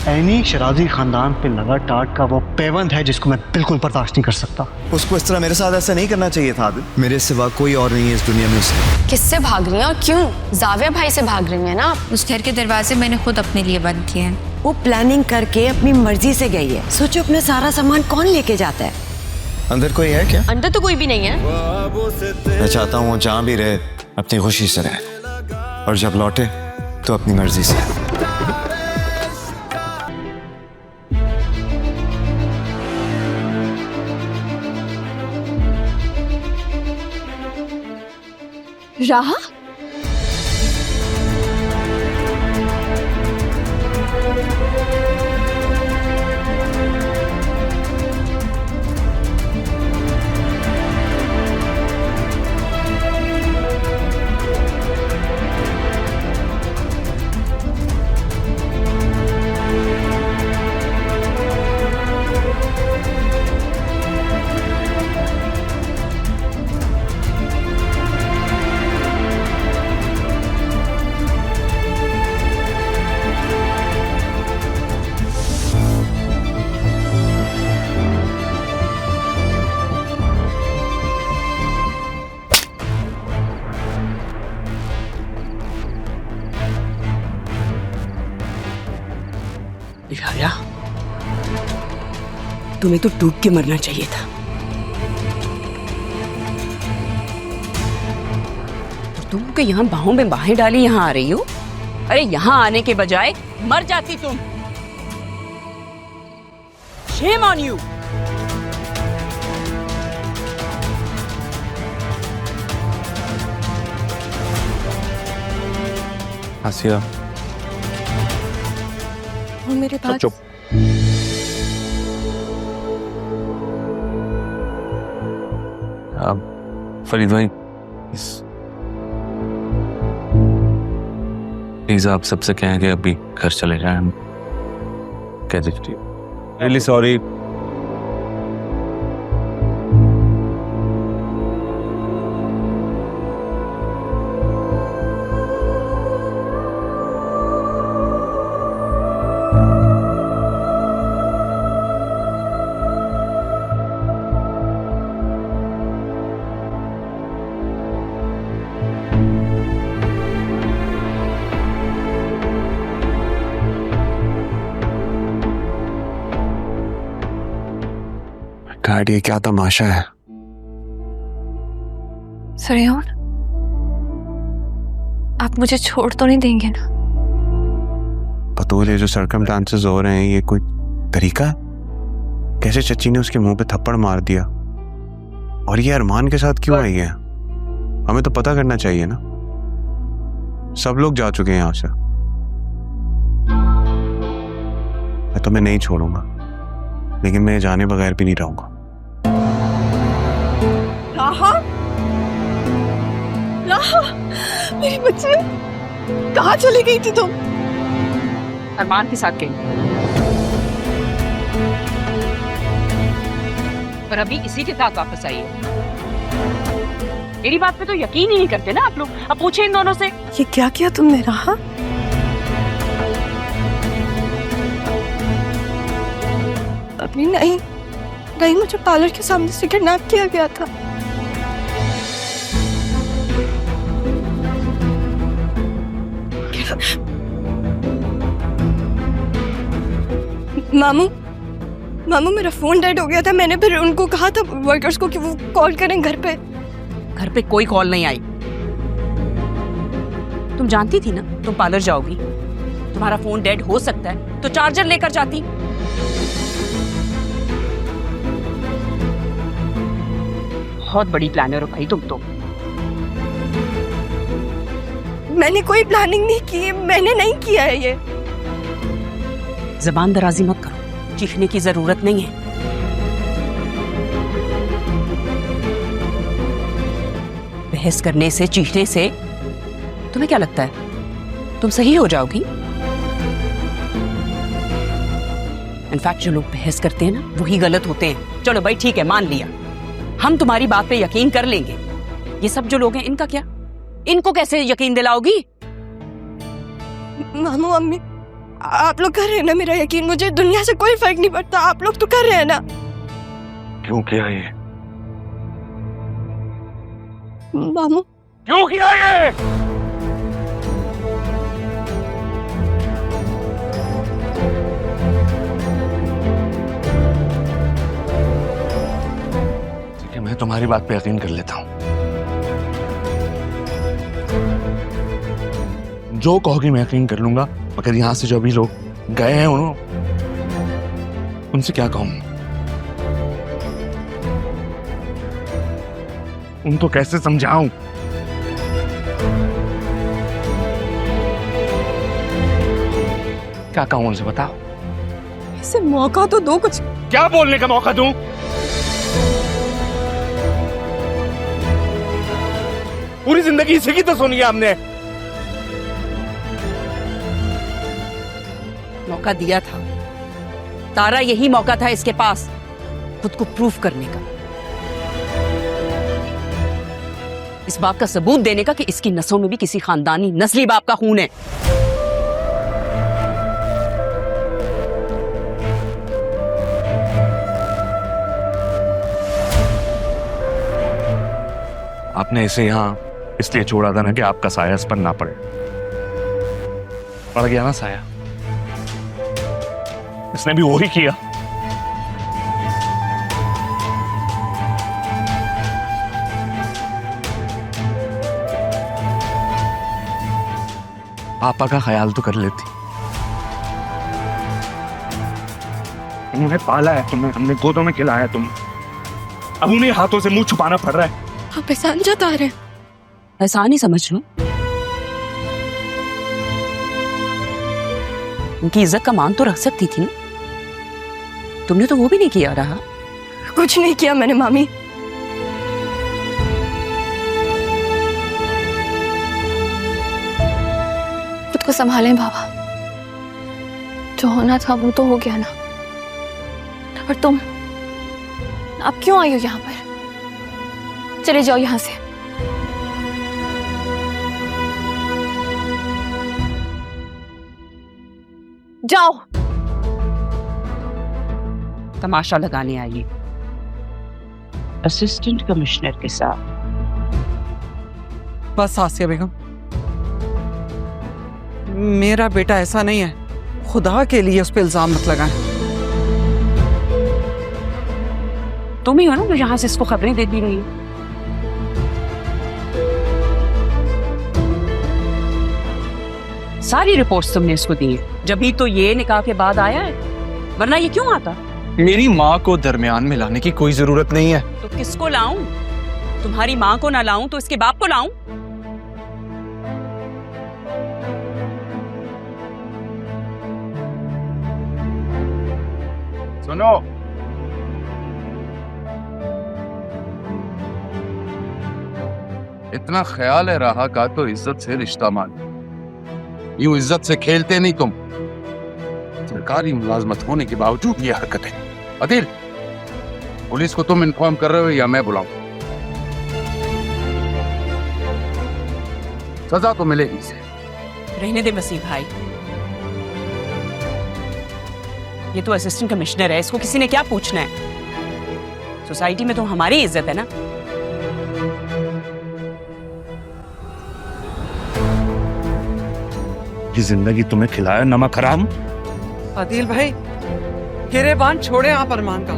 Anne शराजी खानदान पे लगा टाट का वो पेवंद है जिसको मैं बिल्कुल बर्दाश्त नहीं कर सकता। उसको इस तरह मेरे साथ ऐसा नहीं करना चाहिए था आदिल। मेरे सिवा कोई और नहीं है इस दुनिया में उससे। किससे भाग रही हैं और क्यों? जाविया भाई से भाग रही हैं ना आप? उस घर के दरवाजे मैंने खुद अपने लिए बंद किए हैं। वो प्लानिंग करके अपनी मर्जी से गई है। सोचो अपना सारा सामान कौन लेके जाता है? अंदर कोई है क्या? अंदर तो कोई भी नहीं है। मैं चाहता हूँ वो जहाँ भी रहे अपनी खुशी से रहे, और जब लौटे तो अपनी मर्जी से। राहा? यारा, तुम्हें तो डूब के मरना चाहिए था। और तुम को यहाँ बाहों में बाहें डाली यहाँ आ रही हो? अरे यहाँ आने के बजाय मर जाती तुम। Shame on you! आसिया, वो मेरे पास चुप। फरीद भाई, प्लीज आप सबसे कहें कि अभी घर चले जाएं। हम कह दीजिए रियली सॉरी। डैड, ये क्या तमाशा है? सरेयान, आप मुझे छोड़ तो नहीं देंगे ना? बतौल ये जो सर्कमस्टांसेस हो रहे हैं, ये कोई तरीका है? कैसे चची ने उसके मुंह पे थप्पड़ मार दिया, और ये अरमान के साथ क्यों आई है? हमें तो पता करना चाहिए ना। सब लोग जा चुके हैं यहाँ से। मैं तुम्हें नहीं छोड़ूंगा, लेकिन मैं जाने बगैर भी नहीं रहूंगा। राहा? राहा, मेरी बच्ची कहाँ चली गई थी तुम? अरमान के साथ गई, और अभी इसी के साथ वापस आई है। मेरी बात पे तो यकीन ही नहीं करते ना आप लोग। अब पूछे इन दोनों से। ये क्या किया तुमने राहा? अपनी नहीं नहीं, मुझे पार्लर के सामने से किडनैप किया गया था। मामू मेरा फोन डेड हो गया था। मैंने फिर उनको कहा था वर्कर्स को कि वो कॉल करें घर पे। घर पे कोई कॉल नहीं आई। तुम जानती थी ना तुम पार्लर जाओगी, तुम्हारा फोन डेड हो सकता है, तो चार्जर लेकर जाती। बहुत बड़ी प्लानर हो भाई तुम तो। मैंने कोई प्लानिंग नहीं की है, मैंने नहीं किया है ये। जबान दराजी मत करो, चीखने की जरूरत नहीं है। बहस करने से, चीखने से तुम्हें क्या लगता है तुम सही हो जाओगी? इनफैक्ट जो लोग बहस करते हैं ना वही गलत होते हैं। चलो भाई ठीक है, मान लिया, हम तुम्हारी बात पे यकीन कर लेंगे। ये सब जो लोग हैं इनका क्या? इनको कैसे यकीन दिलाओगी? मामू अम्मी आप लोग कर रहे हैं ना मेरा यकीन, मुझे दुनिया से कोई फर्क नहीं पड़ता, आप लोग तो कर रहे हैं ना। क्यों किया ये? मामू क्यों किया ये? ठीक है, मैं तुम्हारी बात पे यकीन कर लेता हूं। जो कहोगी मैं यकीन कर लूंगा, मगर यहां से जो अभी लोग गए हैं उनसे क्या कहूं? उनको कैसे समझाऊं? क्या कहूं उनसे, बताओ। इसे मौका तो दो, कुछ क्या बोलने का मौका दूं? पूरी जिंदगी इसी की तो सुनी है हमने। मौका दिया था तारा, यही मौका था इसके पास खुद को प्रूफ करने का, इस बात का सबूत देने का कि इसकी नसों में भी किसी खानदानी नस्ली बाप का खून है। आपने इसे यहां इसलिए छोड़ा था ना कि आपका साया इस पर ना पड़े। पड़ गया ना साया, इसने भी वही किया। पापा का ख्याल तो कर लेती। उन्होंने पाला है तुम्हें, हमने गोदों में खिलाया है तुम्हें, अब उन्हें हाथों से मुंह छुपाना पड़ रहा है। आप एहसान जता रहे हैं। एहसान ही समझ लो। उनकी इज्जत का मान तो रख सकती थी ना, तुमने तो वो भी नहीं किया रहा। कुछ नहीं किया मैंने मामी। खुद को संभालें बाबा, जो होना था वो तो हो गया ना। और तुम अब क्यों आई हो यहाँ पर? चले जाओ यहाँ से। जाओ। तमाशा लगाने आई असिस्टेंट कमिश्नर के साथ। बस आसिया बेगम, मेरा बेटा ऐसा नहीं है, खुदा के लिए उस पर इल्जाम मत लगाएं। तुम ही हो ना जो यहां से इसको खबरें देती रही हो। सारी रिपोर्ट्स तुमने इसको दी है, जब ही तो ये निकाह के बाद आया है, वरना ये क्यों आता? मेरी माँ को दरमियान में लाने की कोई जरूरत नहीं है। तो किसको लाऊं? तुम्हारी माँ को ना लाऊं तो इसके बाप को लाऊं? सुनो, इतना ख्याल है रहा का तो इज्जत से रिश्ता मान। यूं इज्जत से खेलते नहीं तुम। सरकारी मुलाजमत होने के बावजूद ये हरकतें। अदिल, पुलिस को तुम इन्फॉर्म कर रहे हो या मैं बुलाऊं? सजा तो मिलेगी इसे। रहने दे वसीम भाई, ये तो असिस्टेंट कमिश्नर है, इसको किसी ने क्या पूछना है? सोसाइटी में तो हमारी इज्जत है ना। ये जिंदगी तुम्हें खिलाया नमक हराम। आदिल भाई, गिरेबान छोड़े आप अरमान का।